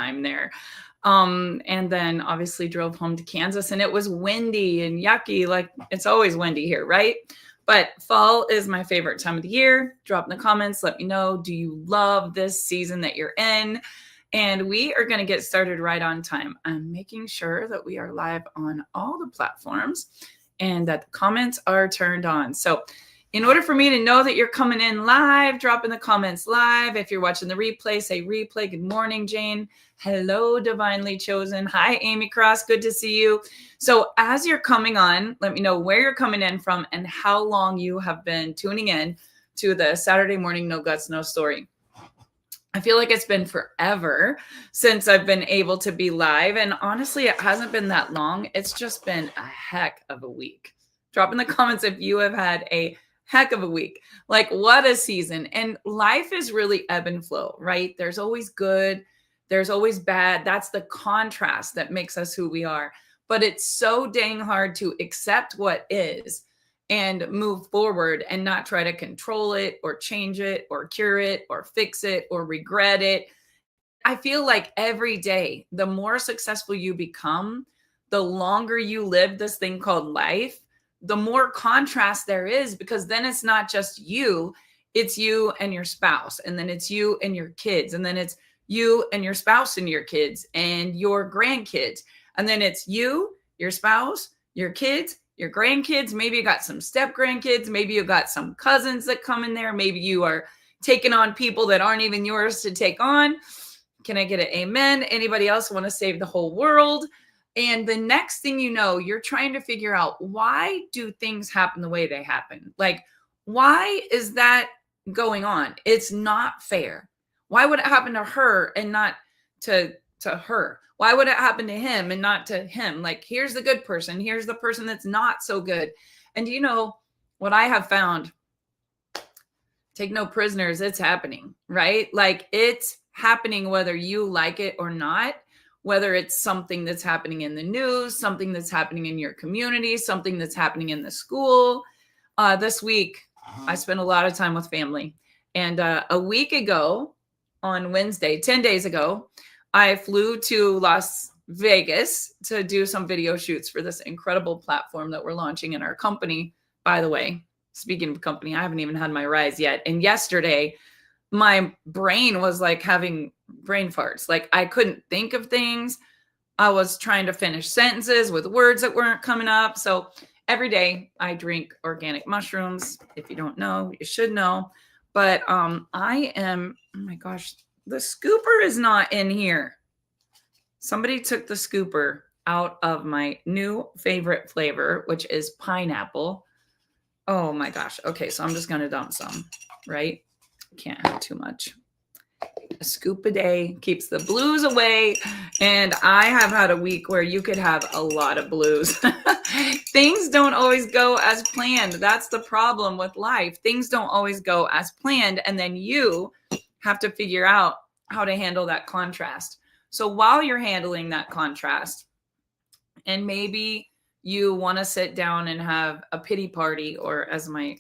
time there. And then obviously drove home to Kansas, and it was windy and yucky. Like it's always windy here, right? But fall is my favorite time of the year. Drop in the comments. Let me know. Do you love this season that you're in? And we are going to get started right on time. I'm making sure that we are live on all the platforms and that the comments are turned on. So in order for me to know that you're coming in live, drop in the comments live. If you're watching the replay, say replay. Good morning, Jane. Hello, Divinely Chosen. Hi, Amy Cross. Good to see you. So as you're coming on, let me know where you're coming in from and how long you have been tuning in to the Saturday morning No Guts, No Story. I feel like it's been forever since I've been able to be live. And honestly, it hasn't been that long. It's just been a heck of a week. Drop in the comments if you have had a heck of a week. Like what a season. And life is really ebb and flow, right? There's always good. There's always bad. That's the contrast that makes us who we are. But it's so dang hard to accept what is and move forward and not try to control it or change it or cure it or fix it or regret it. I feel like every day, the more successful you become, the longer you live this thing called life, the more contrast there is, because then it's not just you, it's you and your spouse, and then it's you and your kids, and then it's you and your spouse and your kids and your grandkids, and then it's you, your spouse, your kids, your grandkids. Maybe you got some step grandkids, maybe you got some cousins that come in there, maybe you are taking on people that aren't even yours to take on. Can I get an amen? Anybody else want to save the whole world? And the next thing you know, you're trying to figure out, why do things happen the way they happen? Like, why is that going on? It's not fair. Why would it happen to her and not to her? Why would it happen to him and not to him? Like, here's the good person. Here's the person that's not so good. And you know what I have found? Take no prisoners. It's happening, right? Like it's happening whether you like it or not. Whether it's something that's happening in the news, something that's happening in your community, something that's happening in the school. This week, I spent a lot of time with family. And a week ago, on Wednesday, 10 days ago, I flew to Las Vegas to do some video shoots for this incredible platform that we're launching in our company. By the way, speaking of company, I haven't even had my rise yet. And yesterday, my brain was like having brain farts. Like I couldn't think of things. I was trying to finish sentences with words that weren't coming up. So every day I drink organic mushrooms. If you don't know, you should know. But I am, oh my gosh, the scooper is not in here. Somebody took the scooper out of my new favorite flavor, which is pineapple. Oh my gosh. Okay, so I'm just going to dump some, right? Can't have too much. A scoop a day keeps the blues away. And I have had a week where you could have a lot of blues. Things don't always go as planned. That's the problem with life. Things don't always go as planned. And then you have to figure out how to handle that contrast. So while you're handling that contrast, and maybe you want to sit down and have a pity party, or as my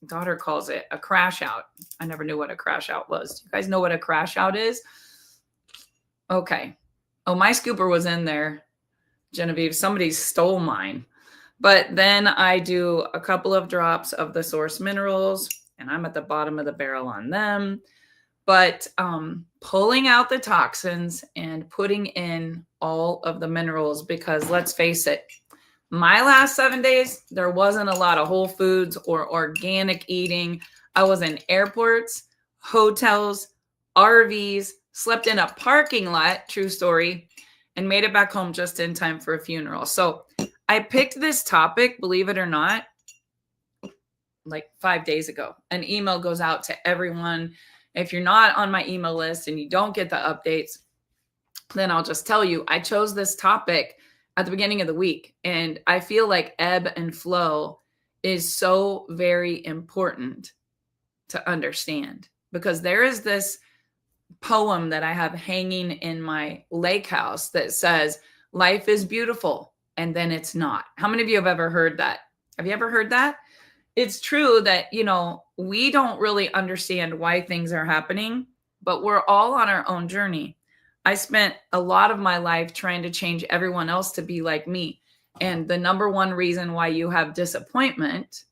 daughter calls it, a crash out. I never knew what a crash out was. Do you guys know what a crash out is? Okay. Oh, my scooper was in there, Genevieve. Somebody stole mine. But then I do a couple of drops of the source minerals, and I'm at the bottom of the barrel on them. But pulling out the toxins and putting in all of the minerals, because let's face it, my last 7 days, there wasn't a lot of whole foods or organic eating. I was in airports, hotels, RVs, slept in a parking lot, true story, and made it back home just in time for a funeral. So I picked this topic, believe it or not, like 5 days ago. An email goes out to everyone. If you're not on my email list and you don't get the updates, then I'll just tell you, I chose this topic at the beginning of the week. And I feel like ebb and flow is so very important to understand, because there is this poem that I have hanging in my lake house that says, life is beautiful, and then it's not. How many of you have ever heard that? Have you ever heard that? It's true that, you know, we don't really understand why things are happening, but we're all on our own journey. I spent a lot of my life trying to change everyone else to be like me. And the number one reason why you have disappointment,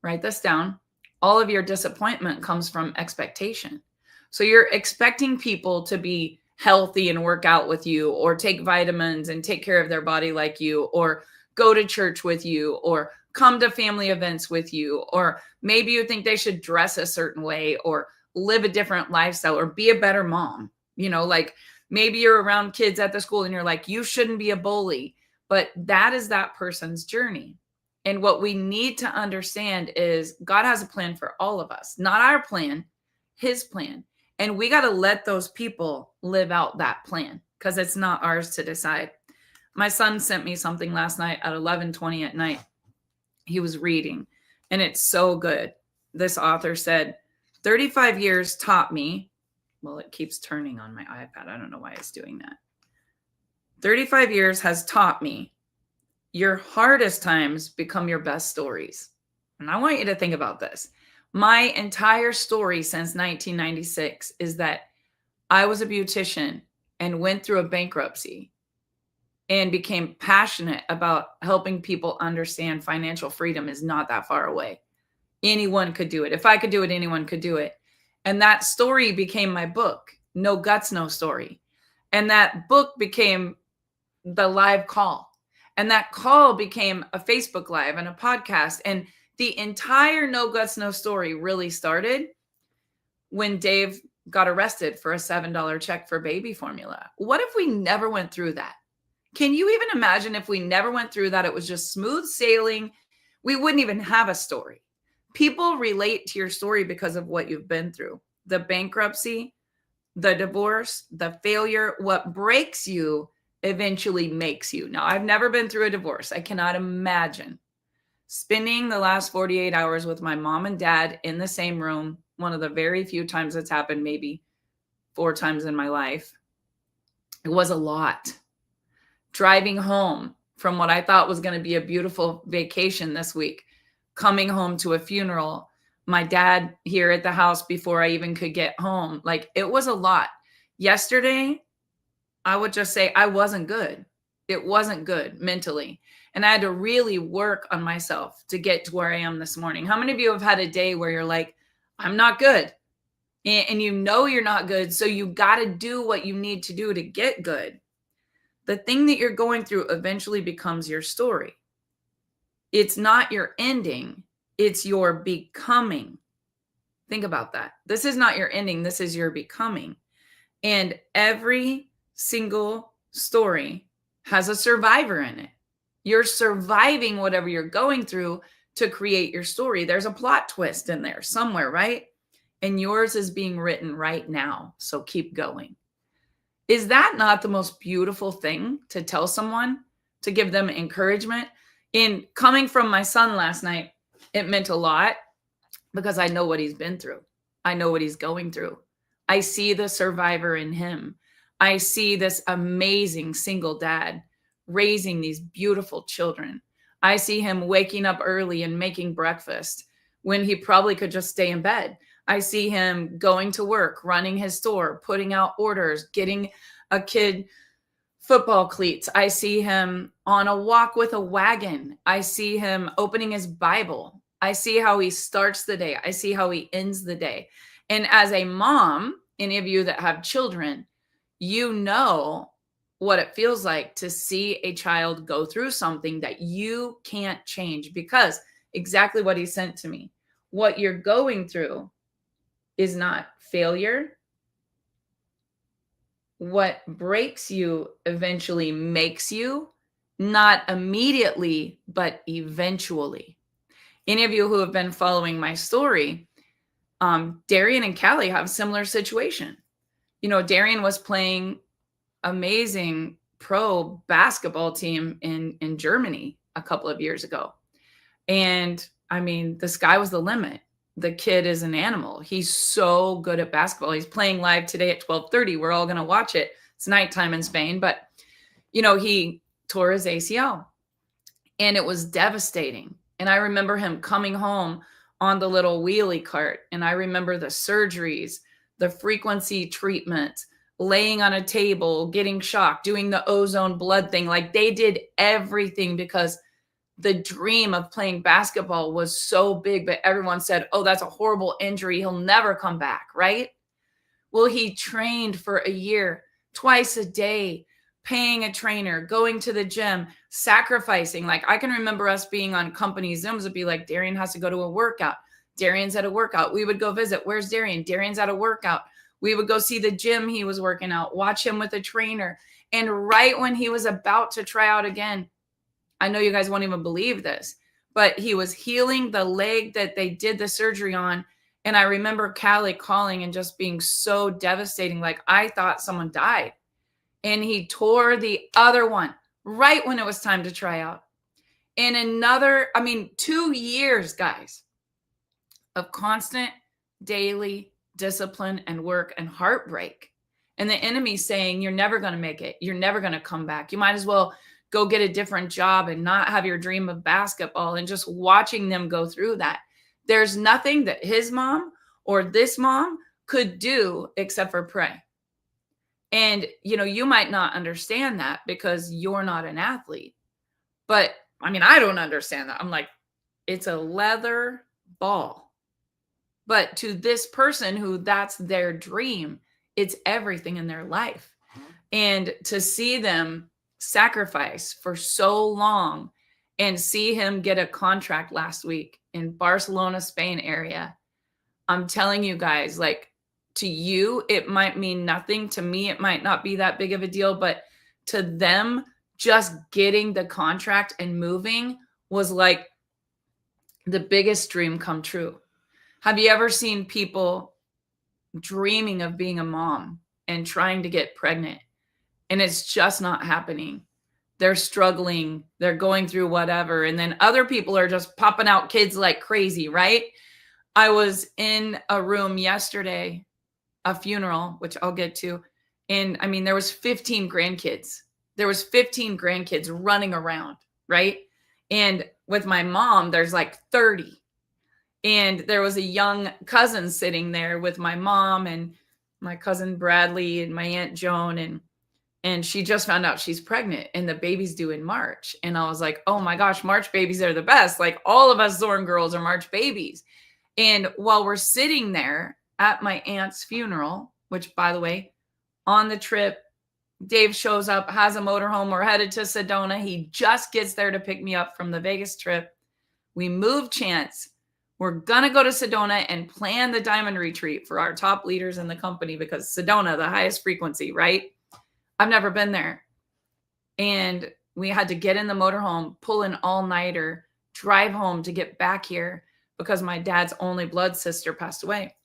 write this down, all of your disappointment comes from expectation. So you're expecting people to be healthy and work out with you, or take vitamins and take care of their body like you, or go to church with you, or come to family events with you, or maybe you think they should dress a certain way, or live a different lifestyle, or be a better mom. Like maybe you're around kids at the school and you're like, you shouldn't be a bully, but that is that person's journey. And what we need to understand is God has a plan for all of us, not our plan, his plan. And we got to let those people live out that plan, because it's not ours to decide. My son sent me something last night at 11:20 at night. He was reading, and it's so good. This author said, 35 years taught me, well, it keeps turning on my iPad. I don't know why it's doing that. 35 years has taught me your hardest times become your best stories. And I want you to think about this. My entire story since 1996 is that I was a beautician and went through a bankruptcy and became passionate about helping people understand financial freedom is not that far away. Anyone could do it. If I could do it, anyone could do it. And that story became my book, No Guts, No Story. And that book became the live call. And that call became a Facebook Live and a podcast. And the entire No Guts, No Story really started when Dave got arrested for a $7 check for baby formula. What if we never went through that? Can you even imagine if we never went through that? It was just smooth sailing. We wouldn't even have a story. People relate to your story because of what you've been through. The bankruptcy, the divorce, the failure, what breaks you eventually makes you. Now, I've never been through a divorce. I cannot imagine spending the last 48 hours with my mom and dad in the same room. One of the very few times it's happened, maybe 4 times in my life. It was a lot. Driving home from what I thought was going to be a beautiful vacation this week, coming home to a funeral, my dad here at the house before I even could get home. Like, it was a lot. Yesterday, I would just say I wasn't good. It wasn't good mentally. And I had to really work on myself to get to where I am this morning. How many of you have had a day where you're like, I'm not good? And you know you're not good. So you got to do what you need to do to get good. The thing that you're going through eventually becomes your story. It's not your ending. It's your becoming. Think about that. This is not your ending. This is your becoming. And every single story has a survivor in it. You're surviving whatever you're going through to create your story. There's a plot twist in there somewhere, right? And yours is being written right now. So keep going. Is that not the most beautiful thing to tell someone, to give them encouragement? In coming from my son last night, it meant a lot because I know what he's been through. I know what he's going through. I see the survivor in him. I see this amazing single dad raising these beautiful children. I see him waking up early and making breakfast when he probably could just stay in bed. I see him going to work, running his store, putting out orders, getting a kid football cleats. I see him on a walk with a wagon. I see him opening his Bible. I see how he starts the day. I see how he ends the day. And as a mom, any of you that have children, you know what it feels like to see a child go through something that you can't change, because exactly what he sent to me, what you're going through is not failure. What breaks you eventually makes you, not immediately, but eventually. Any of you who have been following my story, Darian and Callie have a similar situation. You know, Darian was playing amazing pro basketball team in Germany a couple of years ago. And I mean, the sky was the limit. The kid is an animal. He's so good at basketball. He's playing live today at 12:30. We're all going to watch it. It's nighttime in Spain, but you know, he tore his ACL and it was devastating. And I remember him coming home on the little wheelie cart. And I remember the surgeries, the frequency treatment, laying on a table, getting shocked, doing the ozone blood thing. Like they did everything because the dream of playing basketball was so big, but everyone said, oh, that's a horrible injury. He'll never come back, right? Well, he trained for a year, twice a day, paying a trainer, going to the gym, sacrificing. Like I can remember us being on company Zooms, would be like, Darian has to go to a workout. Darian's at a workout. We would go visit. Where's Darian? Darian's at a workout. We would go see the gym he was working out, watch him with a trainer. And right when he was about to try out again, I know you guys won't even believe this, but he was healing the leg that they did the surgery on. And I remember Callie calling and just being so devastating. Like I thought someone died. And he tore the other one right when it was time to try out. And 2 years, guys, of constant daily discipline and work and heartbreak. And the enemy saying, you're never going to make it. You're never going to come back. You might as well go get a different job and not have your dream of basketball. And just watching them go through that. There's nothing that his mom or this mom could do except for pray. And, you might not understand that because you're not an athlete. But I don't understand that. I'm like, it's a leather ball. But to this person who that's their dream, it's everything in their life. And to see them sacrifice for so long and see him get a contract last week in Barcelona, Spain area, I'm telling you guys, like, to you, it might mean nothing. To me, it might not be that big of a deal, but to them, just getting the contract and moving was like the biggest dream come true. Have you ever seen people dreaming of being a mom and trying to get pregnant, and it's just not happening? They're struggling. They're going through whatever. And then other people are just popping out kids like crazy, right? I was in a room yesterday, a funeral, which I'll get to. And there was 15 grandkids. There was 15 grandkids running around, right? And with my mom, there's like 30. And there was a young cousin sitting there with my mom and my cousin Bradley and my Aunt Joan. And she just found out she's pregnant and the baby's due in March. And I was like, oh my gosh, March babies are the best. Like all of us Zorn girls are March babies. And while we're sitting there at my aunt's funeral, which by the way, on the trip, Dave shows up, has a motorhome. We're headed to Sedona. He just gets there to pick me up from the Vegas trip. We move Chance. We're going to go to Sedona and plan the diamond retreat for our top leaders in the company because Sedona, the highest frequency, right? I've never been there. And we had to get in the motorhome, pull an all-nighter, drive home to get back here because my dad's only blood sister passed away.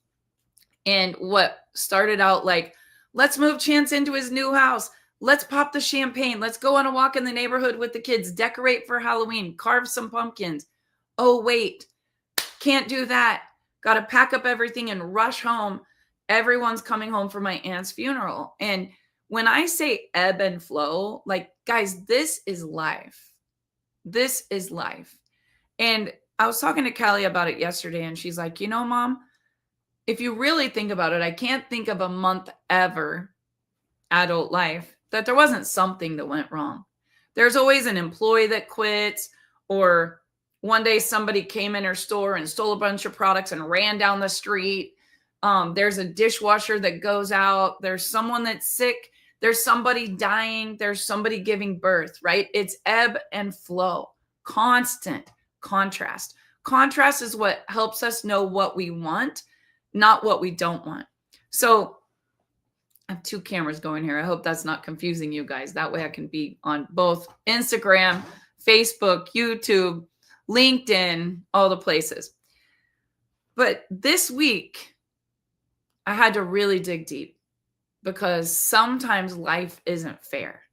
And what started out like, let's move Chance into his new house. Let's pop the champagne. Let's go on a walk in the neighborhood with the kids, decorate for Halloween, carve some pumpkins. Oh, wait, can't do that. Got to pack up everything and rush home. Everyone's coming home for my aunt's funeral. And when I say ebb and flow, like, guys, this is life. This is life. And I was talking to Callie about it yesterday, and she's like, Mom, if you really think about it, I can't think of a month ever, adult life, that there wasn't something that went wrong. There's always an employee that quits, or one day somebody came in her store and stole a bunch of products and ran down the street. There's a dishwasher that goes out. There's someone that's sick. There's somebody dying. There's somebody giving birth, right? It's ebb and flow, constant contrast. Contrast is what helps us know what we want, not what we don't want. So I have two cameras going here. I hope that's not confusing you guys. That way I can be on both Instagram, Facebook, YouTube, LinkedIn, all the places. But this week, I had to really dig deep because sometimes life isn't fair.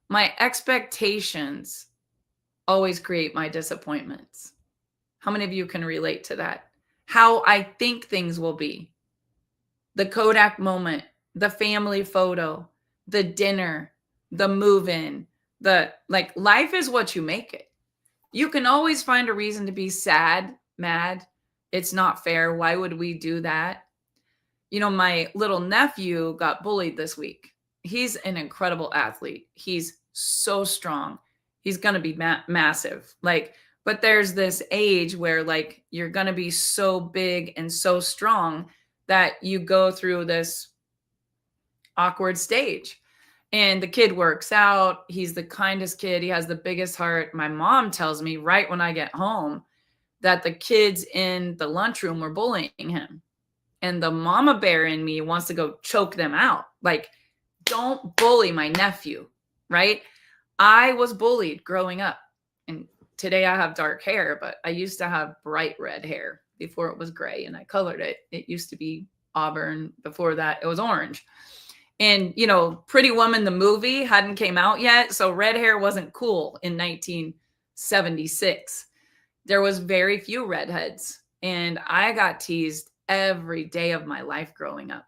My expectations always create my disappointments. How many of you can relate to that? How I think things will be. The Kodak moment, the family photo, the dinner, the move-in, life is what you make it. You can always find a reason to be sad, mad. It's not fair. Why would we do that? My little nephew got bullied this week. He's an incredible athlete. He's so strong. He's going to be massive. But there's this age where you're going to be so big and so strong that you go through this awkward stage. And the kid works out. He's the kindest kid. He has the biggest heart. My mom tells me right when I get home that the kids in the lunchroom were bullying him. And the mama bear in me wants to go choke them out. Don't bully my nephew, right? I was bullied growing up. And today I have dark hair, but I used to have bright red hair before it was gray, and I colored it. It used to be auburn. Before that, it was orange. And, Pretty Woman, the movie, hadn't came out yet. So red hair wasn't cool in 1976. There was very few redheads. And I got teased every day of my life growing up.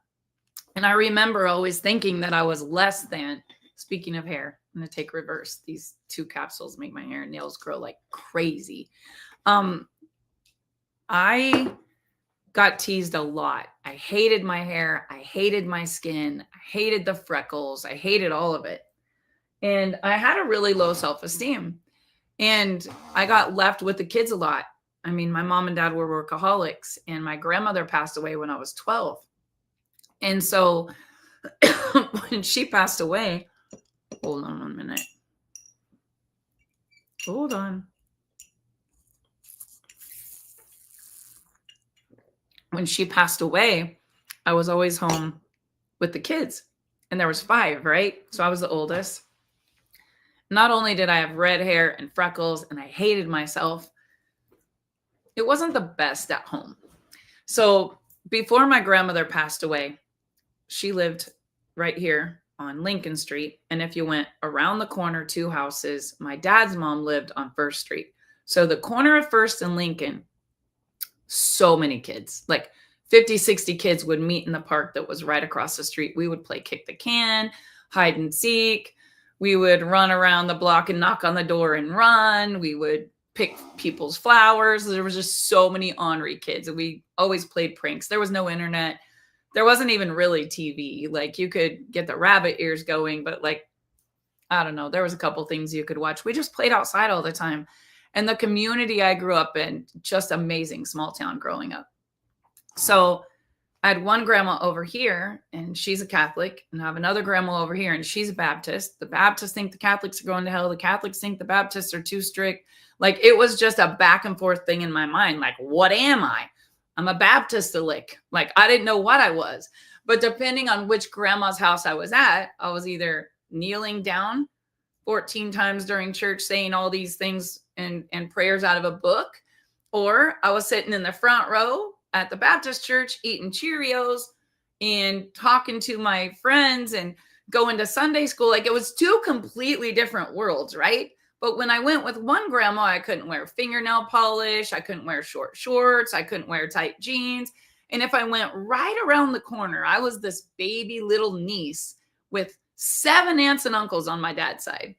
And I remember always thinking that I was less than. Speaking of hair, I'm going to take reverse. These 2 capsules make my hair and nails grow like crazy. I got teased a lot. I hated my hair. I hated my skin. I hated the freckles. I hated all of it. And I had a really low self-esteem. And I got left with the kids a lot. I mean, my mom and dad were workaholics, and my grandmother passed away when I was 12. And so when she passed away, hold on 1 minute. Hold on. When she passed away, I was always home with the kids, and there was 5, right? So I was the oldest. Not only did I have red hair and freckles and I hated myself, it wasn't the best at home. So before my grandmother passed away, she lived right here on Lincoln Street. And if you went around the corner 2 houses, my dad's mom lived on First Street. So the corner of First and Lincoln, so many kids, 50, 60 kids would meet in the park that was right across the street. We would play kick the can, hide and seek. We would run around the block and knock on the door and run. We would pick people's flowers. There was just so many ornery kids, and we always played pranks. There was no internet. There wasn't even really TV. You could get the rabbit ears going, but I don't know. There was a couple things you could watch. We just played outside all the time. And the community I grew up in, just amazing small town growing up. So I had one grandma over here, and she's a Catholic, and I have another grandma over here, and she's a Baptist. The Baptists think the Catholics are going to hell. The Catholics think the Baptists are too strict. It was just a back and forth thing in my mind. What am I? I'm a Baptist-alik. I didn't know what I was. But depending on which grandma's house I was at, I was either kneeling down 14 times during church saying all these things and prayers out of a book, or I was sitting in the front row at the Baptist church eating Cheerios and talking to my friends and going to Sunday school. It was 2 completely different worlds, right? But when I went with one grandma, I couldn't wear fingernail polish. I couldn't wear short shorts. I couldn't wear tight jeans. And if I went right around the corner, I was this baby little niece with 7 aunts and uncles on my dad's side.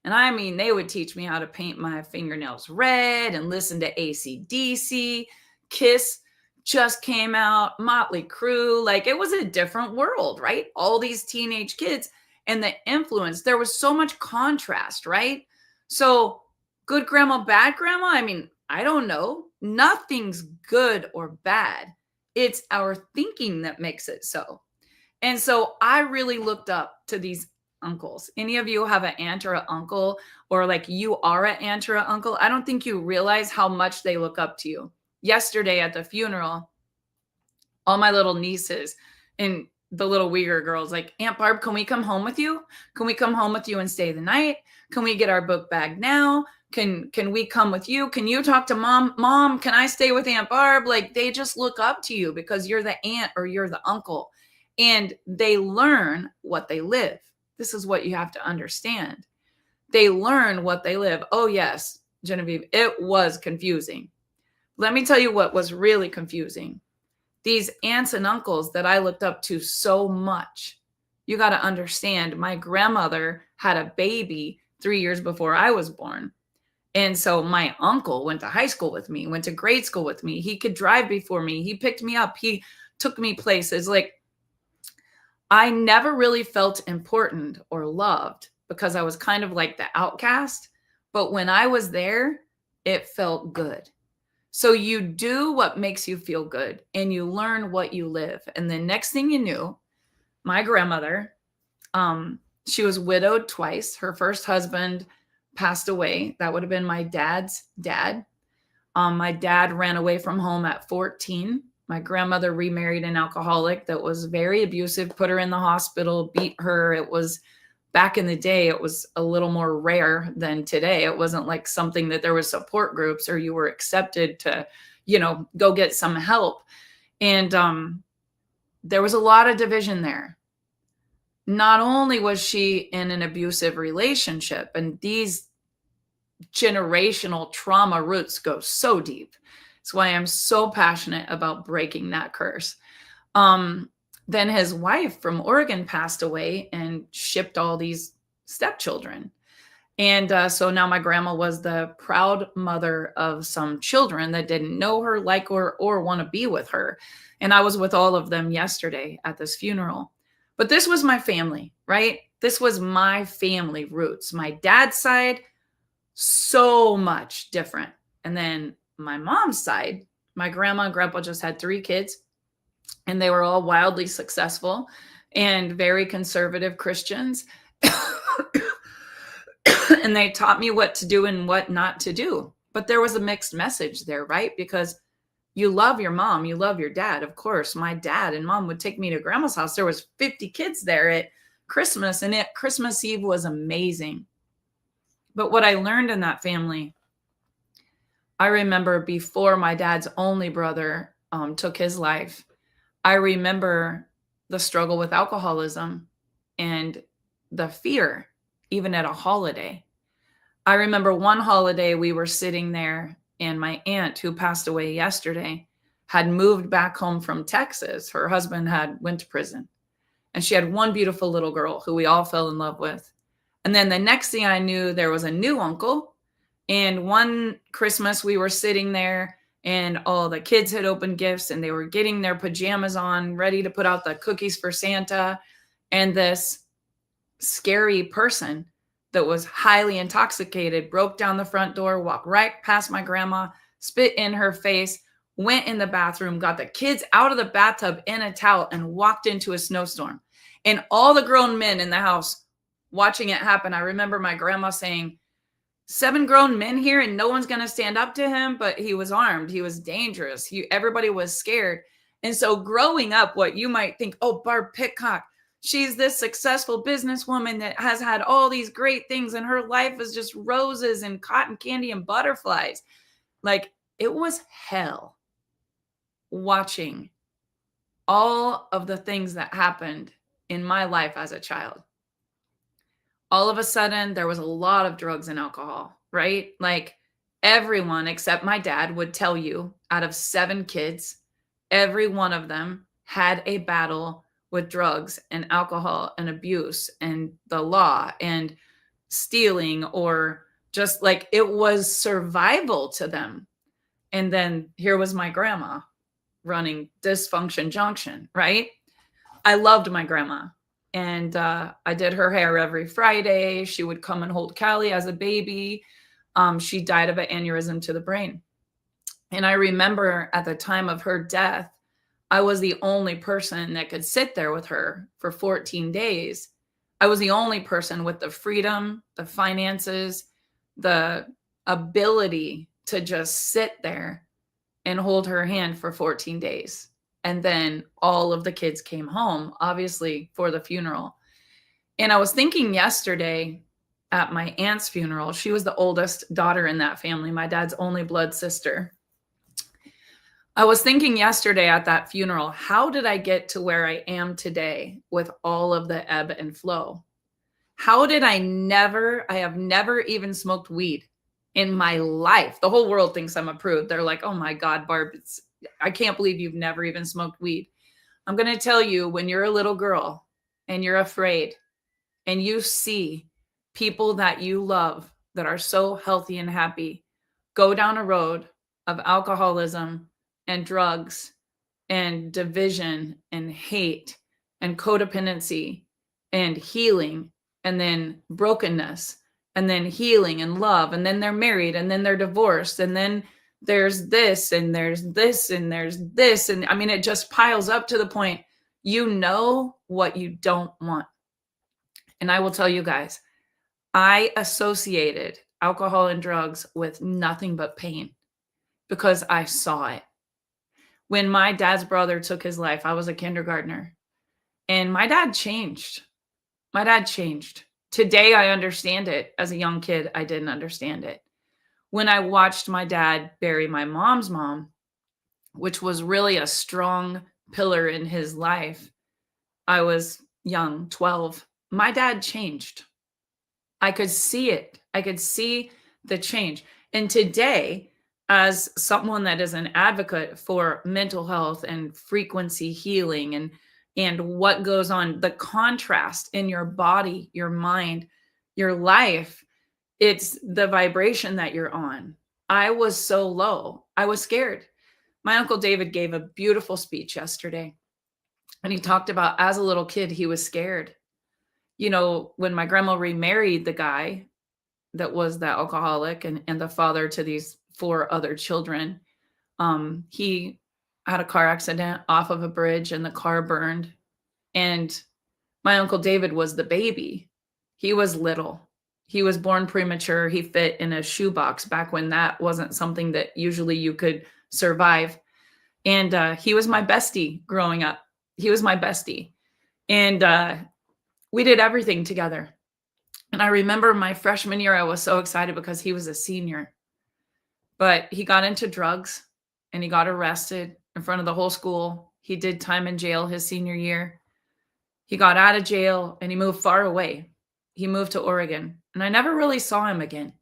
And I mean, they would teach me how to paint my fingernails red and listen to AC/DC. Kiss just came out, Motley Crue. It was a different world, right? All these teenage kids and the influence. There was so much contrast, right? So good grandma, bad grandma. I mean, I don't know. Nothing's good or bad. It's our thinking that makes it so. And so I really looked up to these uncles. Any of you have an aunt or an uncle, or you are an aunt or an uncle? I don't think you realize how much they look up to you. Yesterday at the funeral, all my little nieces and the little Uyghur girls, Aunt Barb, can we come home with you? Can we come home with you and stay the night? Can we get our book bag now? Can we come with you? Can you talk to mom? Mom, can I stay with Aunt Barb? They just look up to you because you're the aunt or you're the uncle, and they learn what they live. This is what you have to understand. They learn what they live. Oh yes, Genevieve, it was confusing. Let me tell you what was really confusing. These aunts and uncles that I looked up to so much, you got to understand, my grandmother had a baby 3 years before I was born. And so my uncle went to high school with me, went to grade school with me. He could drive before me. He picked me up. He took me places. Like, I never really felt important or loved because I was kind of like the outcast. But when I was there, it felt good. So you do what makes you feel good and you learn what you live. And the next thing you knew, my grandmother, she was widowed twice. Her first husband passed away. That would have been my dad's dad. My dad ran away from home at 14. My grandmother remarried an alcoholic that was very abusive, put her in the hospital, beat her. It was back in the day, it was a little more rare than today. It wasn't like something that there was support groups or you were accepted to, go get some help. And there was a lot of division there. Not only was she in an abusive relationship, and these generational trauma roots go so deep. That's why I'm so passionate about breaking that curse. Then his wife from Oregon passed away and shipped all these stepchildren. And so now my grandma was the proud mother of some children that didn't know her, like her, or want to be with her. And I was with all of them yesterday at this funeral. But this was my family, right? This was my family roots. My dad's side, so much different. And then my mom's side, my grandma and grandpa just had 3 kids, and they were all wildly successful and very conservative Christians. And they taught me what to do and what not to do. But there was a mixed message there, right? Because you love your mom, you love your dad. Of course, my dad and mom would take me to grandma's house. There was 50 kids there at Christmas, and Christmas Eve was amazing. But what I learned in that family, I remember before my dad's only brother took his life, I remember the struggle with alcoholism and the fear, even at a holiday. I remember one holiday we were sitting there, and my aunt, who passed away yesterday, had moved back home from Texas. Her husband went to prison, and she had one beautiful little girl who we all fell in love with. And then the next thing I knew, there was a new uncle. And one Christmas we were sitting there, and all the kids had opened gifts and they were getting their pajamas on, ready to put out the cookies for Santa. And this scary person that was highly intoxicated broke down the front door, walked right past my grandma, spit in her face, went in the bathroom, got the kids out of the bathtub in a towel, and walked into a snowstorm. And all the grown men in the house watching it happen. I remember my grandma saying, 7 grown men here and no one's going to stand up to him, but he was armed. He was dangerous. Everybody was scared. And so growing up, what you might think, oh, Barb Pitcock, she's this successful businesswoman that has had all these great things and her life is just roses and cotton candy and butterflies. Like, it was hell watching all of the things that happened in my life as a child. All of a sudden, there was a lot of drugs and alcohol, right? Like, everyone except my dad would tell you, out of 7 kids, every one of them had a battle with drugs and alcohol and abuse and the law and stealing, or just like it was survival to them. And then here was my grandma running Dysfunction Junction, right? I loved my grandma. And I did her hair every Friday. She would come and hold Callie as a baby. She died of an aneurysm to the brain. And I remember at the time of her death, I was the only person that could sit there with her for 14 days. I was the only person with the freedom, the finances, the ability to just sit there and hold her hand for 14 days. And then all of the kids came home, obviously, for the funeral. And I was thinking yesterday at my aunt's funeral, she was the oldest daughter in that family, my dad's only blood sister. I was thinking yesterday at that funeral, how did I get to where I am today with all of the ebb and flow? How did I have never even smoked weed in my life. The whole world thinks I'm a prude. They're like, oh my God, Barb, I can't believe you've never even smoked weed. I'm going to tell you, when you're a little girl and you're afraid and you see people that you love that are so healthy and happy go down a road of alcoholism and drugs and division and hate and codependency and healing, and then brokenness, and then healing and love, and then they're married, and then they're divorced, and then there's this and there's this and there's this. And I mean, it just piles up to the point you know what you don't want. And I will tell you guys, I associated alcohol and drugs with nothing but pain because I saw it. When my dad's brother took his life, I was a kindergartner, and my dad changed. My dad changed. Today, I understand it. As a young kid, I didn't understand it. When I watched my dad bury my mom's mom, which was really a strong pillar in his life, I was young, 12. My dad changed. I could see it. I could see the change. And today, as someone that is an advocate for mental health and frequency healing and what goes on, the contrast in your body, your mind, your life, it's the vibration that you're on. I was so low. I was scared. My Uncle David gave a beautiful speech yesterday, and he talked about as a little kid, he was scared. You know, when my grandma remarried the guy that was the alcoholic and the father to these 4 other children, he had a car accident off of a bridge and the car burned. And my Uncle David was the baby. He was little. He was born premature. He fit in a shoebox back when that wasn't something that usually you could survive. And he was my bestie growing up. He was my bestie. And we did everything together. And I remember my freshman year, I was so excited because he was a senior. But he got into drugs and he got arrested in front of the whole school. He did time in jail his senior year. He got out of jail and he moved far away. He moved to Oregon, and I never really saw him again.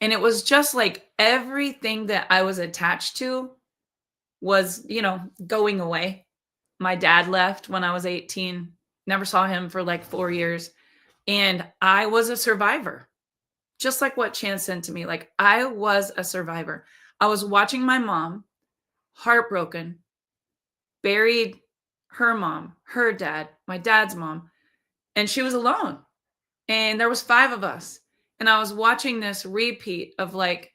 And it was just like everything that I was attached to was, going away. My dad left when I was 18, never saw him for like 4 years. And I was a survivor, just like what Chance sent to me. Like, I was a survivor. I was watching my mom, heartbroken, buried her mom, her dad, my dad's mom, and she was alone. And there was 5 of us. And I was watching this repeat of like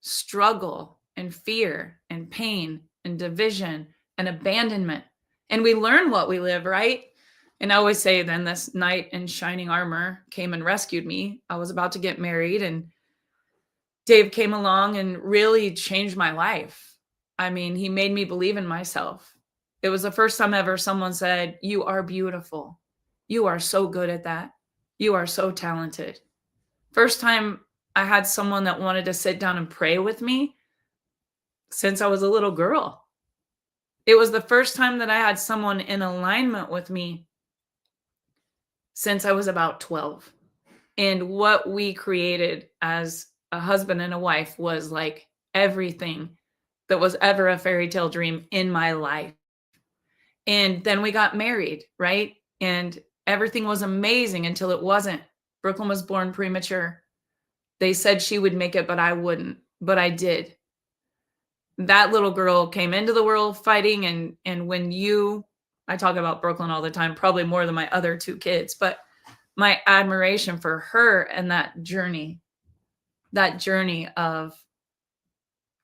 struggle and fear and pain and division and abandonment. And we learn what we live, right? And I always say, then this knight in shining armor came and rescued me. I was about to get married, and Dave came along and really changed my life. I mean, he made me believe in myself. It was the first time ever someone said, "You are beautiful. You are so good at that. You are so talented." First time I had someone that wanted to sit down and pray with me since I was a little girl. It was the first time that I had someone in alignment with me since I was about 12. And what we created as a husband and a wife was like everything that was ever a fairy tale dream in my life. And then we got married, right? And everything was amazing until it wasn't. Brooklyn was born premature. They said she would make it, but I wouldn't. But I did. That little girl came into the world fighting. And when I talk about Brooklyn all the time, probably more than my other 2 kids, but my admiration for her and that journey of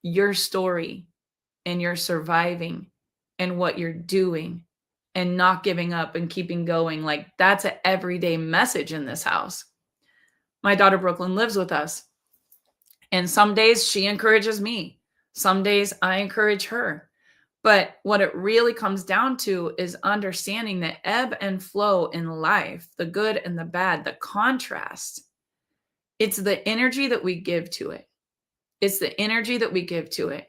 your story and your surviving and what you're doing and not giving up and keeping going. Like, that's an everyday message in this house. My daughter Brooklyn lives with us. And some days she encourages me. Some days I encourage her. But what it really comes down to is understanding the ebb and flow in life, the good and the bad, the contrast. It's the energy that we give to it. It's the energy that we give to it.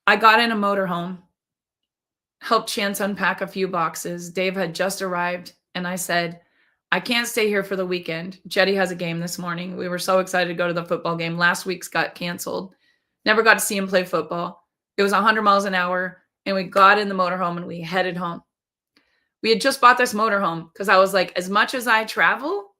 I got in a motorhome, helped Chance unpack a few boxes. Dave had just arrived, and I said, I can't stay here for the weekend. Jetty has a game this morning. We were so excited to go to the football game. Last week's got canceled. Never got to see him play football. It was 100 miles an hour, and we got in the motorhome and we headed home. We had just bought this motorhome because I was like, as much as I travel,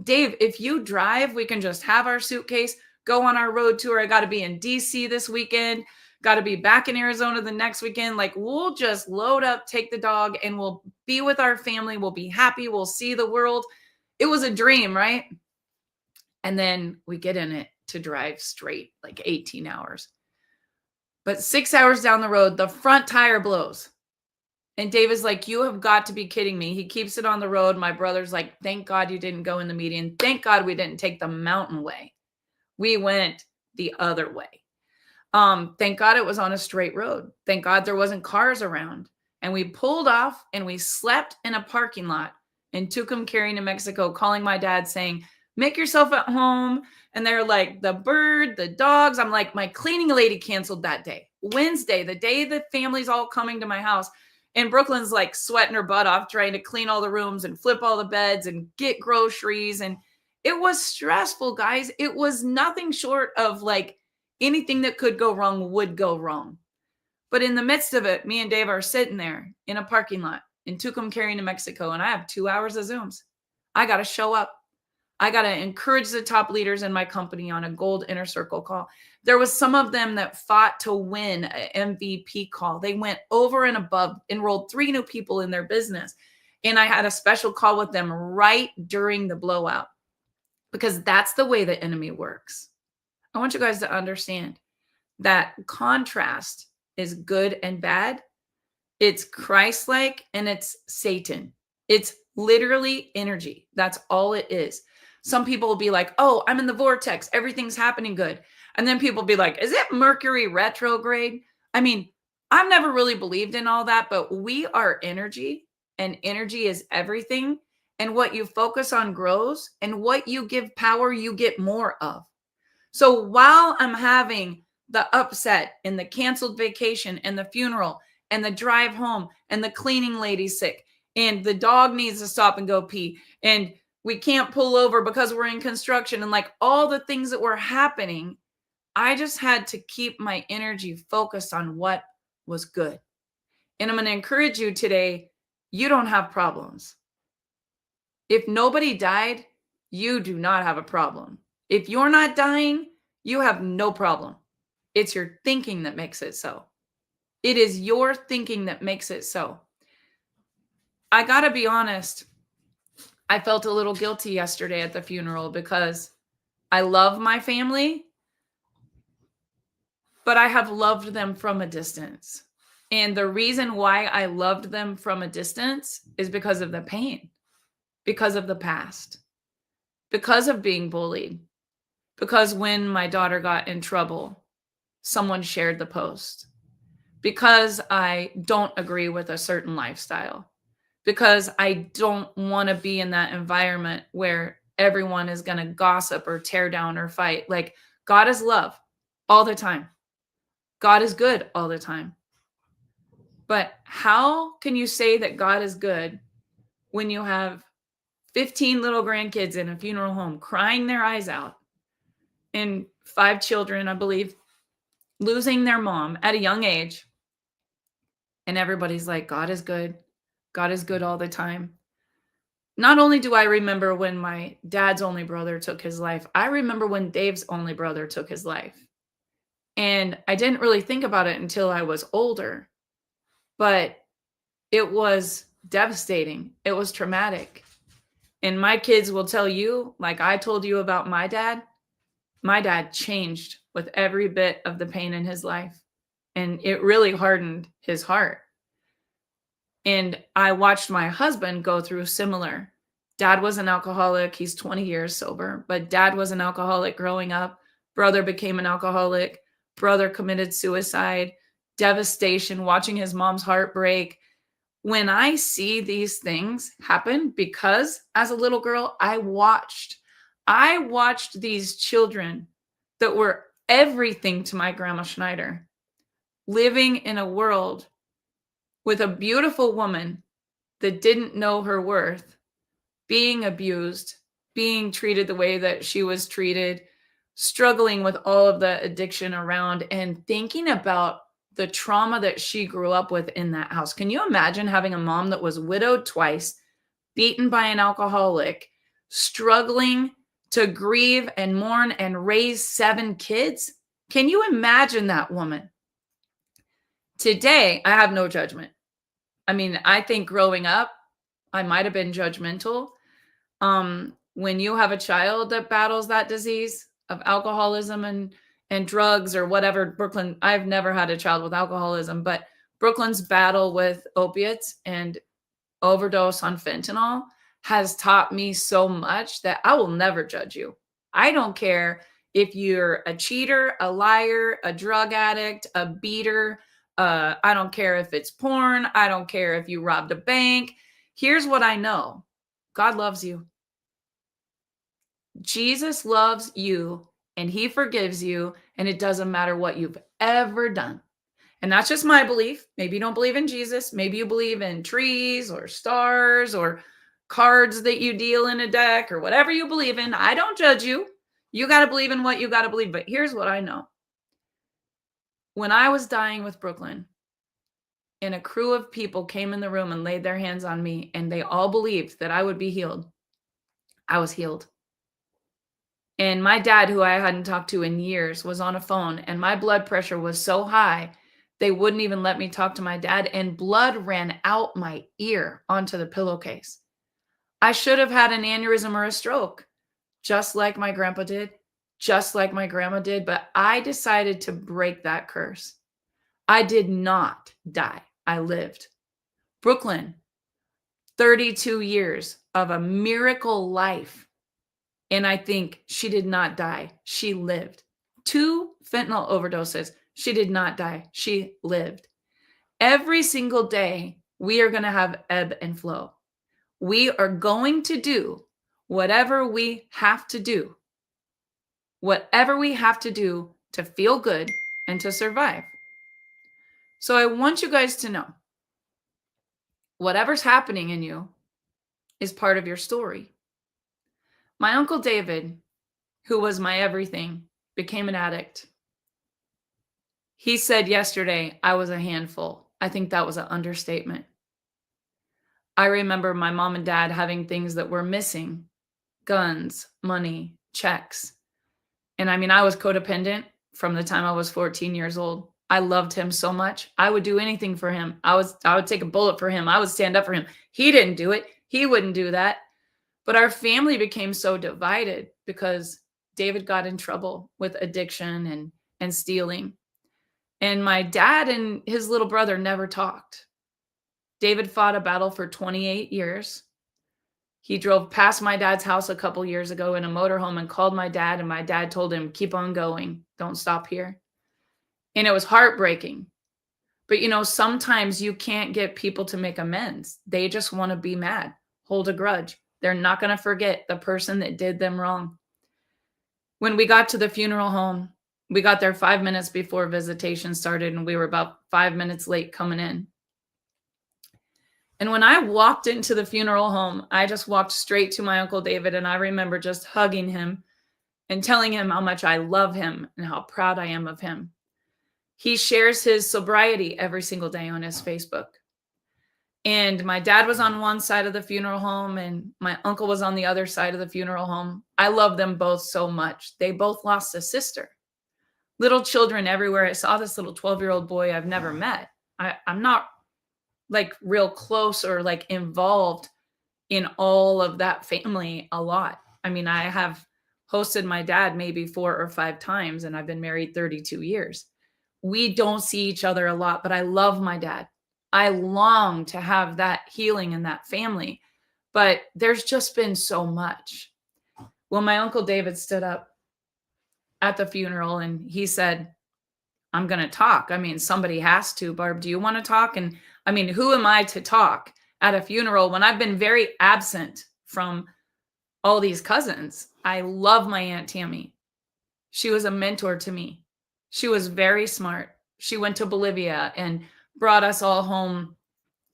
Dave, if you drive, we can just have our suitcase, go on our road tour. I got to be in DC this weekend. Got to be back in Arizona the next weekend. Like, we'll just load up, take the dog, and we'll be with our family. We'll be happy. We'll see the world. It was a dream, right? And then we get in it to drive straight, like 18 hours. But 6 hours down the road, the front tire blows. And Dave is like, you have got to be kidding me. He keeps it on the road. My brother's like, thank God you didn't go in the median. Thank God we didn't take the mountain way. We went the other way. Thank God it was on a straight road. Thank God there wasn't cars around. And we pulled off and we slept in a parking lot in Tucumcari, New Mexico, calling my dad saying, make yourself at home. And they're like, the bird, the dogs. I'm like, my cleaning lady canceled that day. Wednesday, the day the family's all coming to my house. And Brooklyn's like sweating her butt off trying to clean all the rooms and flip all the beds and get groceries. And it was stressful, guys. It was nothing short of like anything that could go wrong would go wrong. But in the midst of it, me and Dave are sitting there in a parking lot in Tucumcari, New Mexico, and I have 2 hours of Zooms. I got to show up. I got to encourage the top leaders in my company on a gold inner circle call. There was some of them that fought to win an MVP call. They went over and above, enrolled 3 new people in their business. And I had a special call with them right during the blowout because that's the way the enemy works. I want you guys to understand that contrast is good and bad. It's Christ-like and it's Satan. It's literally energy. That's all it is. Some people will be like, oh, I'm in the vortex. Everything's happening good. And then people will be like, is it Mercury retrograde? I mean, I've never really believed in all that, but we are energy and energy is everything. And what you focus on grows and what you give power, you get more of. So while I'm having the upset and the canceled vacation and the funeral and the drive home and the cleaning lady's sick and the dog needs to stop and go pee and we can't pull over because we're in construction and like all the things that were happening, I just had to keep my energy focused on what was good. And I'm going to encourage you today, you don't have problems. If nobody died, you do not have a problem. If you're not dying, you have no problem. It's your thinking that makes it so. It is your thinking that makes it so. I got to be honest. I felt a little guilty yesterday at the funeral because I love my family, but I have loved them from a distance. And the reason why I loved them from a distance is because of the pain, because of the past, because of being bullied, because when my daughter got in trouble, someone shared the post, because I don't agree with a certain lifestyle, because I don't want to be in that environment where everyone is going to gossip or tear down or fight. Like, God is love all the time. God is good all the time. But how can you say that God is good when you have 15 little grandkids in a funeral home crying their eyes out and 5 children, I believe, losing their mom at a young age? And everybody's like, God is good. God is good all the time. Not only do I remember when my dad's only brother took his life, I remember when Dave's only brother took his life. And I didn't really think about it until I was older, but it was devastating. It was traumatic. And my kids will tell you, like I told you about my dad changed with every bit of the pain in his life. And it really hardened his heart. And I watched my husband go through similar. Dad was an alcoholic. He's 20 years sober, but dad was an alcoholic growing up. Brother became an alcoholic. Brother committed suicide. Devastation, watching his mom's heart break. When I see these things happen, because as a little girl, I watched these children that were everything to my grandma Schneider, living in a world with a beautiful woman that didn't know her worth, being abused, being treated the way that she was treated, struggling with all of the addiction around, and thinking about the trauma that she grew up with in that house. Can you imagine having a mom that was widowed twice, beaten by an alcoholic, struggling to grieve and mourn and raise 7 kids? Can you imagine that woman? Today, I have no judgment. I mean, I think growing up, I might have been judgmental. When you have a child that battles that disease of alcoholism and drugs or whatever, Brooklyn, I've never had a child with alcoholism, but Brooklyn's battle with opiates and overdose on fentanyl has taught me so much that I will never judge you. I don't care if you're a cheater, a liar, a drug addict, a beater. I don't care if it's porn. I don't care if you robbed a bank. Here's what I know: God loves you. Jesus loves you and he forgives you. And it doesn't matter what you've ever done. And that's just my belief. Maybe you don't believe in Jesus. Maybe you believe in trees or stars or cards that you deal in a deck or whatever you believe in. I don't judge you. You got to believe in what you got to believe. But here's what I know: when I was dying with Brooklyn, and a crew of people came in the room and laid their hands on me, and they all believed that I would be healed, I was healed. And my dad, who I hadn't talked to in years, was on a phone, and my blood pressure was so high, they wouldn't even let me talk to my dad, and blood ran out my ear onto the pillowcase. I should have had an aneurysm or a stroke, just like my grandpa did, just like my grandma did, but I decided to break that curse. I did not die. I lived. Brooklyn, 32 years of a miracle life. And I think she did not die. She lived. 2 fentanyl overdoses. She did not die. She lived. Every single day, we are going to have ebb and flow. We are going to do whatever we have to do, whatever we have to do to feel good and to survive. So I want you guys to know whatever's happening in you is part of your story. My Uncle David, who was my everything, became an addict. He said yesterday, I was a handful. I think that was an understatement. I remember my mom and dad having things that were missing: guns, money, checks. And I mean, I was codependent from the time I was 14 years old. I loved him so much. I would do anything for him. I would take a bullet for him. I would stand up for him. He didn't do it. He wouldn't do that. But our family became so divided because David got in trouble with addiction and stealing. And my dad and his little brother never talked. David fought a battle for 28 years. He drove past my dad's house a couple years ago in a motorhome and called my dad, and my dad told him, keep on going. Don't stop here. And it was heartbreaking. But sometimes you can't get people to make amends. They just want to be mad, hold a grudge. They're not going to forget the person that did them wrong. When we got to the funeral home, we got there 5 minutes before visitation started, and we were about 5 minutes late coming in. And when I walked into the funeral home, I just walked straight to my Uncle David, and I remember just hugging him and telling him how much I love him and how proud I am of him. He shares his sobriety every single day on his Facebook. And my dad was on one side of the funeral home, and my uncle was on the other side of the funeral home. I love them both so much. They both lost a sister. Little children everywhere. I saw this little 12-year-old boy I've never met. I'm not like real close or like involved in all of that family a lot. I mean, I have hosted my dad maybe 4 or 5 times, and I've been married 32 years. We don't see each other a lot, but I love my dad. I long to have that healing in that family, but there's just been so much. Well, my Uncle David stood up at the funeral and he said, I'm going to talk. I mean, somebody has to. Barb, do you want to talk? And I mean, who am I to talk at a funeral when I've been very absent from all these cousins? I love my Aunt Tammy. She was a mentor to me. She was very smart. She went to Bolivia and brought us all home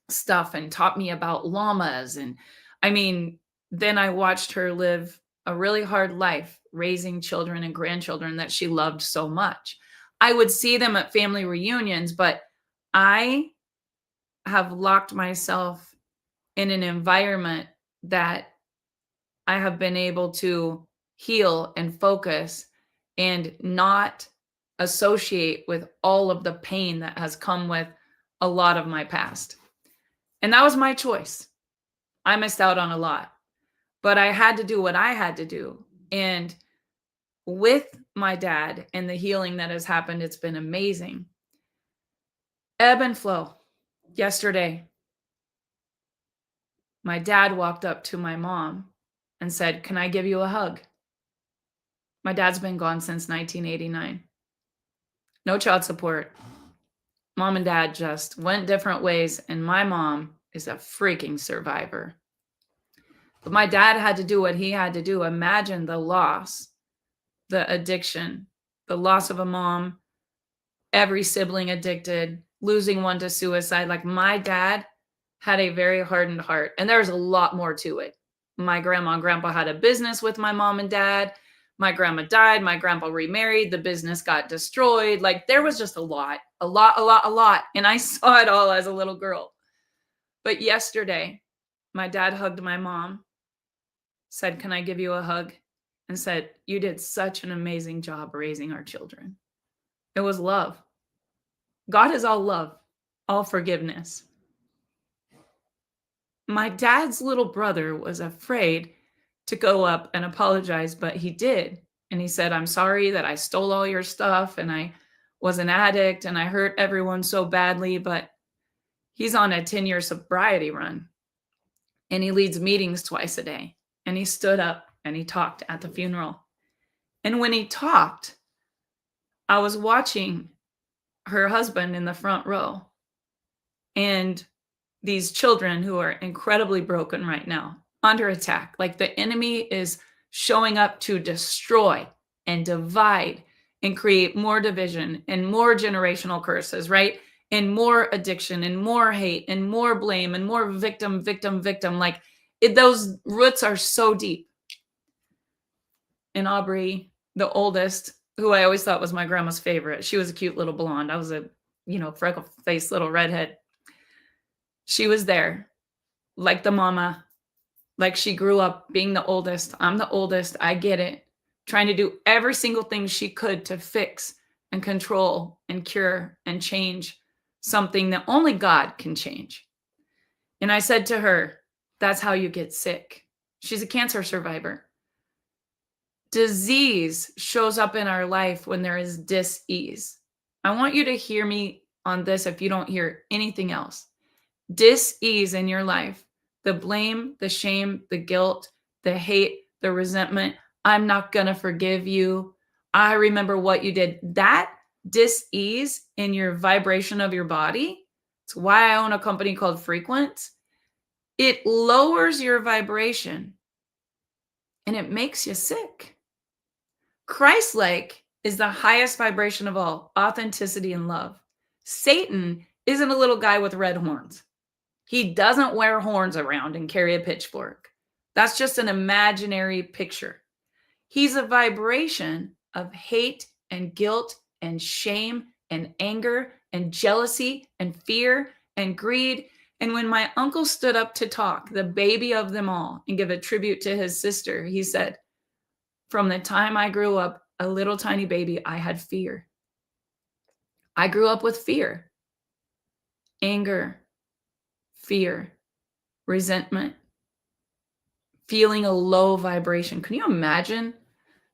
stuff and taught me about llamas. And I mean, then I watched her live a really hard life raising children and grandchildren that she loved so much. I would see them at family reunions, but I have locked myself in an environment that I have been able to heal and focus and not associate with all of the pain that has come with a lot of my past. And that was my choice. I missed out on a lot, but I had to do what I had to do. And with my dad and the healing that has happened, it's been amazing. Ebb and Flow. Yesterday, my dad walked up to my mom and said, "Can I give you a hug?" My dad's been gone since 1989. No child support. Mom and dad just went different ways, and my mom is a freaking survivor. But my dad had to do what he had to do. Imagine the loss, the addiction, the loss of a mom, every sibling addicted, losing one to suicide. Like my dad had a very hardened heart, and there's a lot more to it. My grandma and grandpa had a business with my mom and dad. My grandma died. My grandpa remarried. The business got destroyed. Like there was just a lot, a lot, a lot, a lot. And I saw it all as a little girl. But yesterday, my dad hugged my mom, said, "Can I give you a hug?" And said, "You did such an amazing job raising our children." It was love. God is all love, all forgiveness. My dad's little brother was afraid to go up and apologize, but he did. And he said, "I'm sorry that I stole all your stuff and I was an addict and I hurt everyone so badly." But he's on a 10-year sobriety run and he leads meetings twice a day. And he stood up and he talked at the funeral. And when he talked, I was watching her husband in the front row and these children who are incredibly broken right now, under attack. Like the enemy is showing up to destroy and divide and create more division and more generational curses, right? And more addiction and more hate and more blame and more victim, victim, victim. Like those roots are so deep. And Aubrey, the oldest, who I always thought was my grandma's favorite, she was a cute little blonde. I was a, freckle-faced little redhead. She was there, like the mama, like she grew up being the oldest. I'm the oldest. I get it. Trying to do every single thing she could to fix and control and cure and change something that only God can change. And I said to her, "That's how you get sick." She's a cancer survivor. Disease shows up in our life when there is dis-ease. I want you to hear me on this if you don't hear anything else. Dis-ease in your life, the blame, the shame, the guilt, the hate, the resentment. "I'm not going to forgive you. I remember what you did." That dis-ease in your vibration of your body, it's why I own a company called Frequent. It lowers your vibration and it makes you sick. Christ-like is the highest vibration of all, authenticity and love. Satan isn't a little guy with red horns. He doesn't wear horns around and carry a pitchfork. That's just an imaginary picture. He's a vibration of hate and guilt and shame and anger and jealousy and fear and greed. And when my uncle stood up to talk, the baby of them all, and give a tribute to his sister, he said, "From the time I grew up, a little tiny baby, I had fear. I grew up with fear, anger, fear, resentment, feeling a low vibration." Can you imagine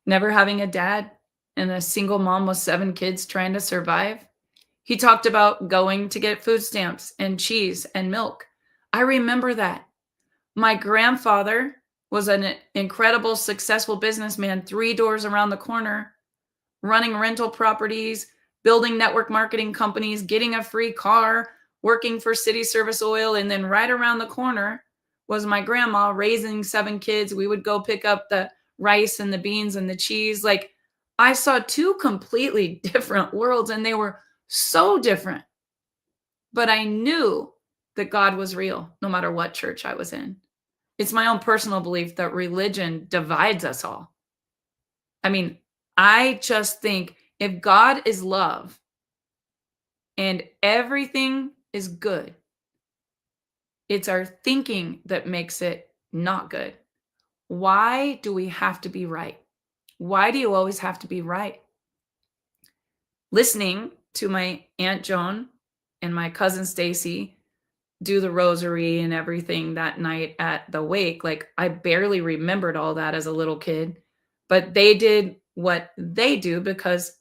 never having a dad and a single mom with 7 kids trying to survive? He talked about going to get food stamps and cheese and milk. I remember that. My grandfather was an incredible, successful businessman 3 doors around the corner, running rental properties, building network marketing companies, getting a free car, working for City Service Oil. And then right around the corner was my grandma raising 7 kids. We would go pick up the rice and the beans and the cheese. Like I saw 2 completely different worlds and they were so different. But I knew that God was real no matter what church I was in. It's my own personal belief that religion divides us all. I mean, I just think if God is love and everything is good, it's our thinking that makes it not good. Why do we have to be right? Why do you always have to be right? listening to my Aunt Joan and my cousin Stacy do the rosary and everything that night at the wake. Like, I barely remembered all that as a little kid, but they did what they do because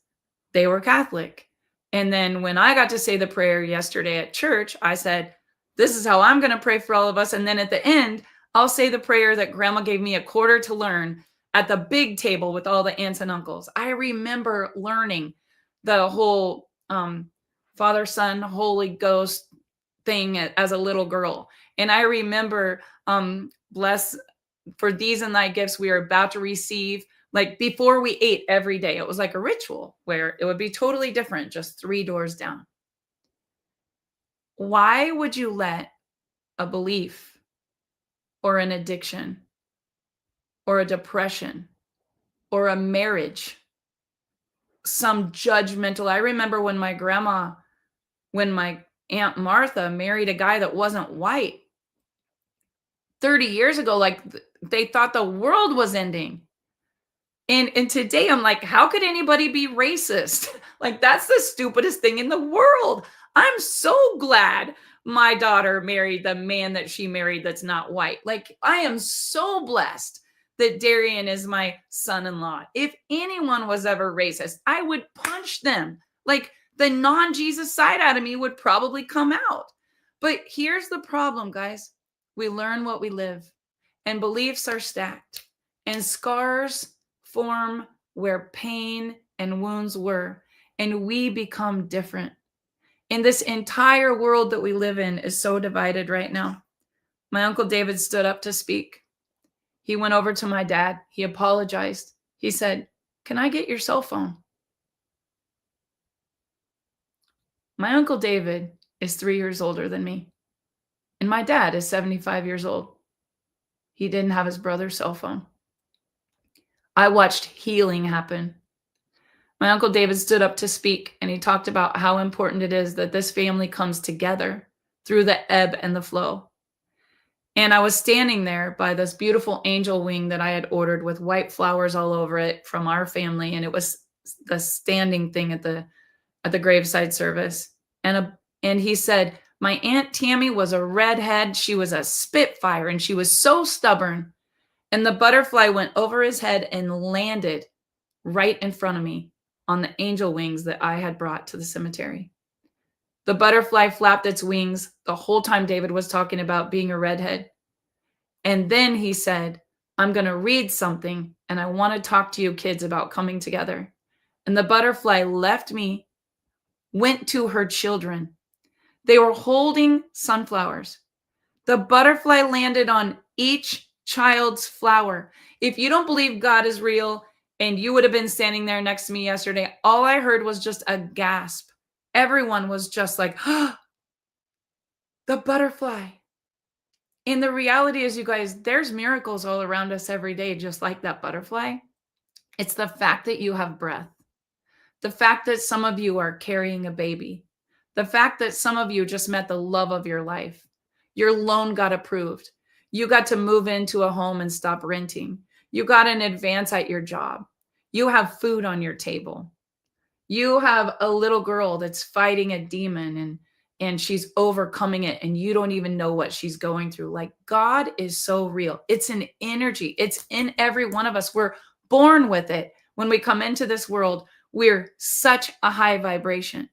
they were Catholic. And then when I got to say the prayer yesterday at church, I said, "This is how I'm going to pray for all of us." And then at the end, I'll say the prayer that grandma gave me a quarter to learn at the big table with all the aunts and uncles. I remember learning the whole Father, Son, Holy Ghost thing as a little girl. And I remember, bless for these and thy gifts we are about to receive, like before we ate every day. It was like a ritual where it would be totally different, just 3 doors down. Why would you let a belief or an addiction or a depression or a marriage, some judgmental? I remember when my Aunt Martha married a guy that wasn't white 30 years ago, like they thought the world was ending. And today I'm like, how could anybody be racist? Like, that's the stupidest thing in the world. I'm so glad my daughter married the man that she married that's not white. Like, I am so blessed that Darian is my son-in-law. If anyone was ever racist, I would punch them. Like, the non-Jesus side out of me would probably come out. But here's the problem, guys. We learn what we live, and beliefs are stacked, and scars form where pain and wounds were, and we become different. And this entire world that we live in is so divided right now. My Uncle David stood up to speak. He went over to my dad. He apologized. He said, "Can I get your cell phone?" My Uncle David is 3 years older than me, and my dad is 75 years old. He didn't have his brother's cell phone. I watched healing happen. My Uncle David stood up to speak, and he talked about how important it is that this family comes together through the ebb and the flow. And I was standing there by this beautiful angel wing that I had ordered with white flowers all over it from our family, and it was the standing thing at the graveside service. And he said, "My Aunt Tammy was a redhead. She was a spitfire, and she was so stubborn." And the butterfly went over his head and landed right in front of me on the angel wings that I had brought to the cemetery. The butterfly flapped its wings the whole time David was talking about being a redhead. And then he said, "I'm going to read something, and I want to talk to you kids about coming together." And the butterfly left me, went to her children. They were holding sunflowers. The butterfly landed on each child's flower. If you don't believe God is real, and you would have been standing there next to me yesterday, all I heard was just a gasp. Everyone was just like, "Oh, the butterfly." And the reality is, you guys, there's miracles all around us every day, just like that butterfly. It's the fact that you have breath, the fact that some of you are carrying a baby, the fact that some of you just met the love of your life. Your loan got approved. You got to move into a home and stop renting. You got an advance at your job. You have food on your table. You have a little girl that's fighting a demon and she's overcoming it, and you don't even know what she's going through. Like, God is so real. It's an energy. It's in every one of us. We're born with it. When we come into this world, we're such a high vibration.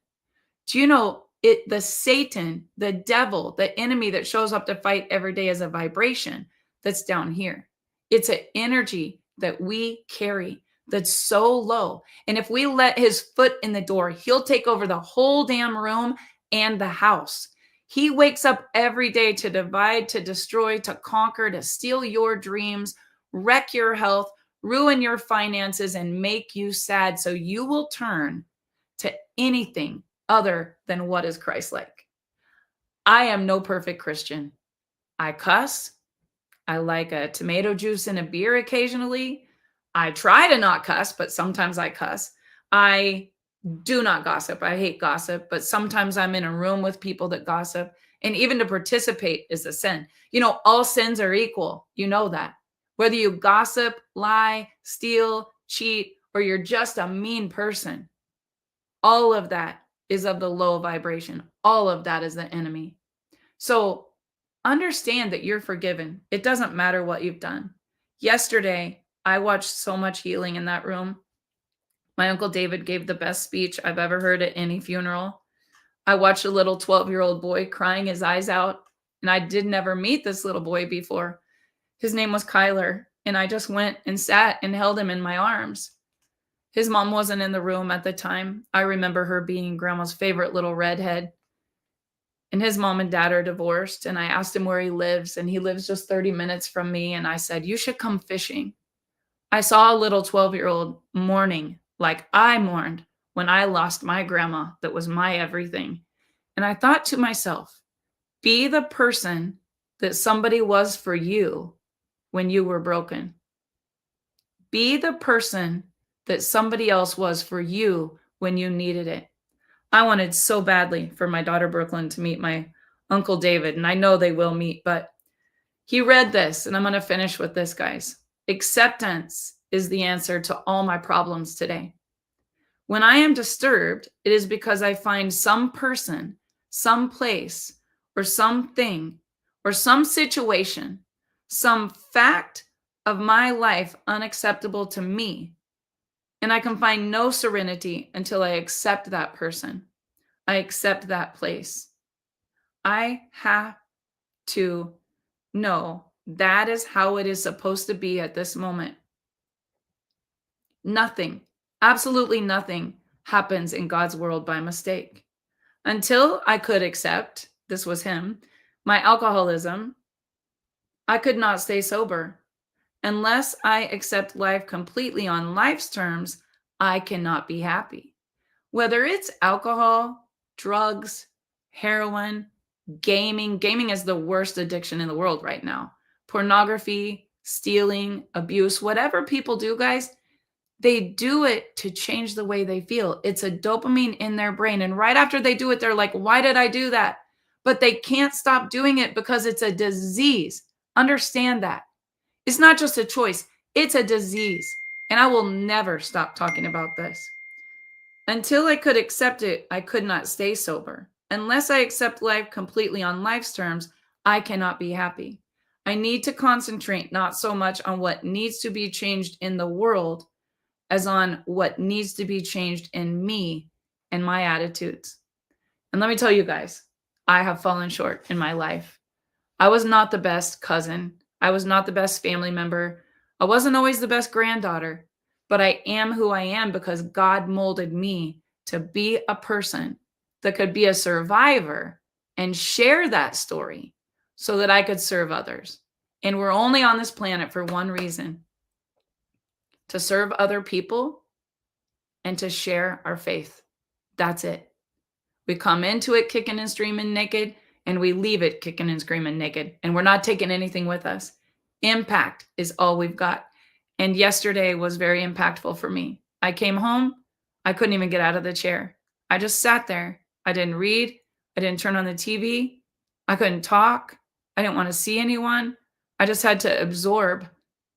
Do you know it? The Satan, the devil, the enemy that shows up to fight every day is a vibration that's down here. It's an energy that we carry that's so low. And if we let his foot in the door, he'll take over the whole damn room and the house. He wakes up every day to divide, to destroy, to conquer, to steal your dreams, wreck your health, ruin your finances, and make you sad so you will turn to anything other than what is Christ-like. I am no perfect Christian. I cuss. I like a tomato juice and a beer occasionally. I try to not cuss, but sometimes I cuss. I do not gossip. I hate gossip, but sometimes I'm in a room with people that gossip. And even to participate is a sin. You know, all sins are equal. You know that. Whether you gossip, lie, steal, cheat, or you're just a mean person, All of that is of the low vibration. All of that is the enemy. So understand that you're forgiven. It doesn't matter what you've done. Yesterday, I watched so much healing in that room. My Uncle David gave the best speech I've ever heard at any funeral. I watched a little 12-year-old boy crying his eyes out, and I did never meet this little boy before. His name was Kyler, and I just went and sat and held him in my arms. His mom wasn't in the room at the time. I remember her being grandma's favorite little redhead. And his mom and dad are divorced. And I asked him where he lives, and he lives just 30 minutes from me. And I said, you should come fishing. I saw a little 12-year-old mourning like I mourned when I lost my grandma that was my everything. And I thought to myself, be the person that somebody was for you when you were broken. Be the person that somebody else was for you when you needed it. I wanted so badly for my daughter Brooklyn to meet my Uncle David, and I know they will meet, but he read this, and I'm going to finish with this, guys. Acceptance is the answer to all my problems today. When I am disturbed, it is because I find some person, some place, or something, or some situation, some fact of my life unacceptable to me. And I can find no serenity until I accept that person. I accept that place. I have to know that is how it is supposed to be at this moment. Nothing, absolutely nothing happens in God's world by mistake. Until I could accept, this was him, my alcoholism, I could not stay sober. Unless I accept life completely on life's terms, I cannot be happy. Whether it's alcohol, drugs, heroin, gaming. Gaming is the worst addiction in the world right now. Pornography, stealing, abuse, whatever people do, guys, they do it to change the way they feel. It's a dopamine in their brain. And right after they do it, they're like, why did I do that? But they can't stop doing it because it's a disease. Understand that. It's not just a choice. It's a disease. And I will never stop talking about this. Until I could accept it, I could not stay sober. Unless I accept life completely on life's terms, I cannot be happy. I need to concentrate not so much on what needs to be changed in the world as on what needs to be changed in me and my attitudes. And let me tell you guys, I have fallen short in my life. I was not the best cousin. I was not the best family member. I wasn't always the best granddaughter, but I am who I am because God molded me to be a person that could be a survivor and share that story so that I could serve others. And we're only on this planet for one reason: to serve other people and to share our faith. That's it. We come into it kicking and screaming naked, and we leave it kicking and screaming naked, and we're not taking anything with us. Impact is all we've got. And yesterday was very impactful for me. I came home. I couldn't even get out of the chair. I just sat there. I didn't read. I didn't turn on the TV. I couldn't talk. I didn't want to see anyone. I just had to absorb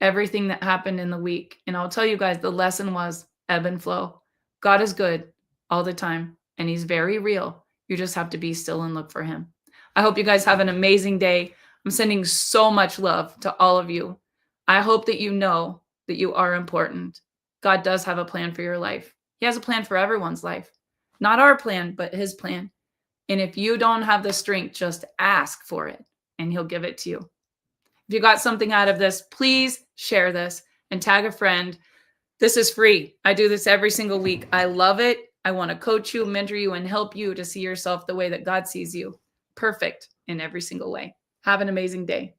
everything that happened in the week. And I'll tell you guys, the lesson was ebb and flow. God is good all the time, and he's very real. You just have to be still and look for him. I hope you guys have an amazing day. I'm sending so much love to all of you. I hope that you know that you are important. God does have a plan for your life. He has a plan for everyone's life. Not our plan, but his plan. And if you don't have the strength, just ask for it and he'll give it to you. If you got something out of this, please share this and tag a friend. This is free. I do this every single week. I love it. I want to coach you, mentor you, and help you to see yourself the way that God sees you. Perfect in every single way. Have an amazing day.